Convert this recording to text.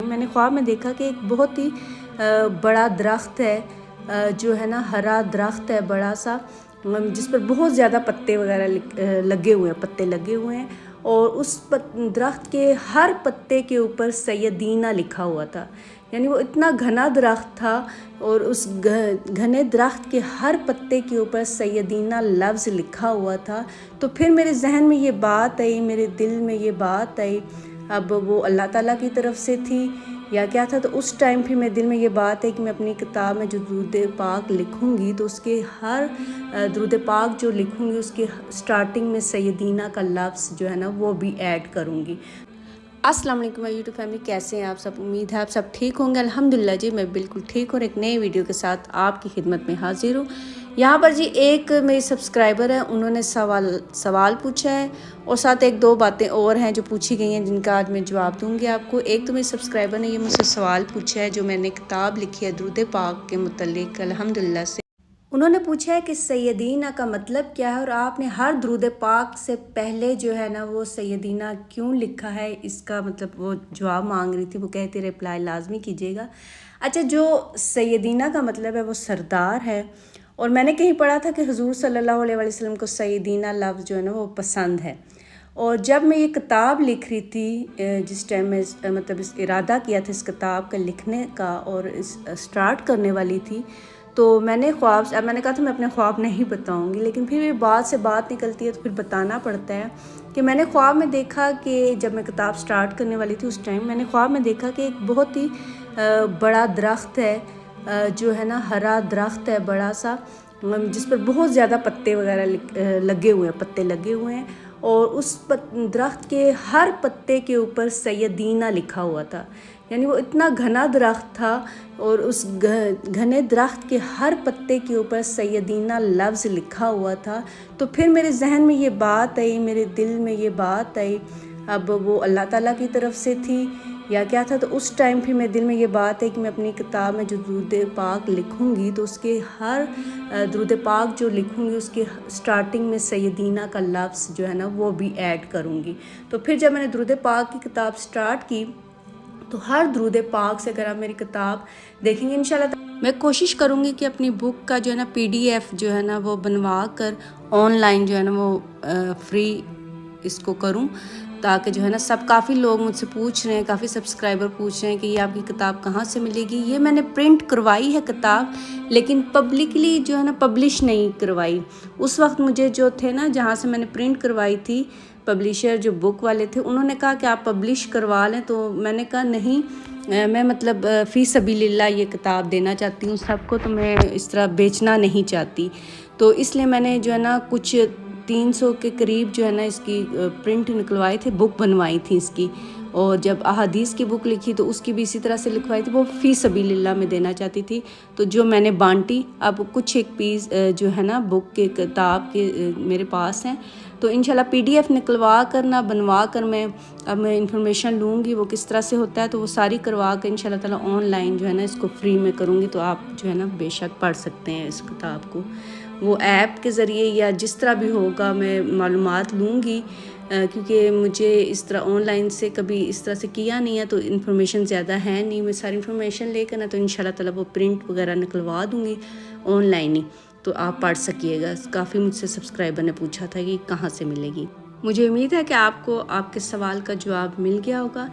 میں نے خواب میں دیکھا کہ ایک بہت ہی بڑا درخت ہے، جو ہے نا ہرا درخت ہے بڑا سا، جس پر بہت زیادہ پتے وغیرہ پتے لگے ہوئے ہیں، اور اس درخت کے ہر پتے کے اوپر سیدینہ لکھا ہوا تھا. یعنی وہ اتنا گھنا درخت تھا، اور اس گھنے درخت کے ہر پتے کے اوپر سیدینہ لفظ لکھا ہوا تھا. تو پھر میرے ذہن میں یہ بات آئی، میرے دل میں یہ بات آئی. اب وہ اللہ تعالیٰ کی طرف سے تھی یا کیا تھا، تو اس ٹائم پھر میرے دل میں یہ بات ہے کہ میں اپنی کتاب میں جو درود پاک لکھوں گی تو اس کے ہر درود پاک جو لکھوں گی اس کے سٹارٹنگ میں سیدینہ کا لفظ جو ہے نا وہ بھی ایڈ کروں گی. السلام علیکم یوٹیوب فیملی، کیسے ہیں آپ سب؟ امید ہے آپ سب ٹھیک ہوں گے. الحمدللہ جی میں بالکل ٹھیک ہوں، ایک نئی ویڈیو کے ساتھ آپ کی خدمت میں حاضر ہوں. یہاں پر جی ایک میری سبسکرائبر ہے، انہوں نے سوال پوچھا ہے، اور ساتھ ایک دو باتیں اور ہیں جو پوچھی گئی ہیں جن کا آج میں جواب دوں گی آپ کو. ایک تو میری سبسکرائبر نے یہ مجھ سے سوال پوچھا ہے جو میں نے کتاب لکھی ہے درود پاک کے متعلق الحمدللہ سے. انہوں نے پوچھا ہے کہ سیدینہ کا مطلب کیا ہے، اور آپ نے ہر درود پاک سے پہلے جو ہے نا وہ سیدینہ کیوں لکھا ہے. اس کا مطلب وہ جواب مانگ رہی تھی، وہ کہتے رپلائی لازمی کیجیے گا. اچھا، جو سیدینہ کا مطلب ہے وہ سردار ہے، اور میں نے کہیں پڑھا تھا کہ حضور صلی اللہ علیہ وسلم کو سیدینہ لفظ جو ہے نا وہ پسند ہے. اور جب میں یہ کتاب لکھ رہی تھی، جس ٹائم میں مطلب اس ارادہ کیا تھا اس کتاب کا لکھنے کا اور سٹارٹ کرنے والی تھی، تو میں نے میں نے کہا تھا میں اپنے خواب نہیں بتاؤں گی، لیکن پھر یہ بات سے بات نکلتی ہے تو پھر بتانا پڑتا ہے. کہ میں نے خواب میں دیکھا کہ جب میں کتاب سٹارٹ کرنے والی تھی اس ٹائم میں نے خواب میں دیکھا کہ ایک بہت ہی بڑا درخت ہے، جو ہے نا ہرا درخت ہے بڑا سا، جس پر بہت زیادہ پتے وغیرہ پتے لگے ہوئے ہیں، اور اس درخت کے ہر پتے کے اوپر سیدینہ لکھا ہوا تھا. یعنی وہ اتنا گھنا درخت تھا، اور اس گھنے درخت کے ہر پتے کے اوپر سیدینہ لفظ لکھا ہوا تھا. تو پھر میرے ذہن میں یہ بات آئی، میرے دل میں یہ بات آئی. اب وہ اللہ تعالیٰ کی طرف سے تھی یا کیا تھا، تو اس ٹائم پھر میرے دل میں یہ بات ہے کہ میں اپنی کتاب میں جو درود پاک لکھوں گی تو اس کے ہر درود پاک جو لکھوں گی اس کے سٹارٹنگ میں سیدینہ کا لفظ جو ہے نا وہ بھی ایڈ کروں گی. تو پھر جب میں نے درود پاک کی کتاب سٹارٹ کی تو ہر درود پاک سے اگر آپ میری کتاب دیکھیں گے انشاءاللہ میں کوشش کروں گی کہ اپنی بک کا جو ہے نا PDF جو ہے نا وہ بنوا کر آن لائن جو ہے نا وہ فری اس کو کروں، تاکہ جو ہے نا کافی لوگ مجھ سے پوچھ رہے ہیں، کافی سبسکرائبر پوچھ رہے ہیں کہ یہ آپ کی کتاب کہاں سے ملے گی. یہ میں نے پرنٹ کروائی ہے کتاب، لیکن پبلکلی جو ہے نا پبلش نہیں کروائی. اس وقت مجھے جو تھے نا جہاں سے میں نے پرنٹ کروائی تھی، پبلشر جو بک والے تھے، انہوں نے کہا کہ آپ پبلش کروا لیں. تو میں نے کہا نہیں، میں مطلب فی سبیل اللہ یہ کتاب دینا چاہتی ہوں سب کو، تو میں اس طرح بیچنا نہیں چاہتی. تو اس لیے میں نے جو ہے نا کچھ 300 کے قریب جو ہے نا اس کی پرنٹ نکلوائے تھے، بک بنوائی تھی اس کی. اور جب احادیث کی بک لکھی تو اس کی بھی اسی طرح سے لکھوائی تھی، وہ فی سبیل اللہ میں دینا چاہتی تھی. تو جو میں نے بانٹی، اب کچھ ایک پیس جو ہے نا بک کے کتاب کے میرے پاس ہیں، تو انشاءاللہ PDF نکلوا کر نہ بنوا کر میں انفارمیشن لوں گی وہ کس طرح سے ہوتا ہے، تو وہ ساری کروا کر انشاءاللہ تعالیٰ آن لائن جو ہے نا اس کو فری میں کروں گی. تو آپ جو ہے نا بے شک پڑھ سکتے ہیں اس کتاب کو، وہ ایپ کے ذریعے یا جس طرح بھی ہوگا میں معلومات لوں گی، کیونکہ مجھے اس طرح آن لائن سے کبھی اس طرح سے کیا نہیں ہے، تو انفارمیشن زیادہ ہے نہیں. میں ساری انفارمیشن لے کر نا تو انشاءاللہ تعالیٰ وہ پرنٹ وغیرہ نکلوا دوں گی آن لائن ہی، تو آپ پڑھ سکیے گا. کافی مجھ سے سبسکرائبر نے پوچھا تھا کہ کہاں سے ملے گی. مجھے امید ہے کہ آپ کو آپ کے سوال کا جواب مل گیا ہوگا.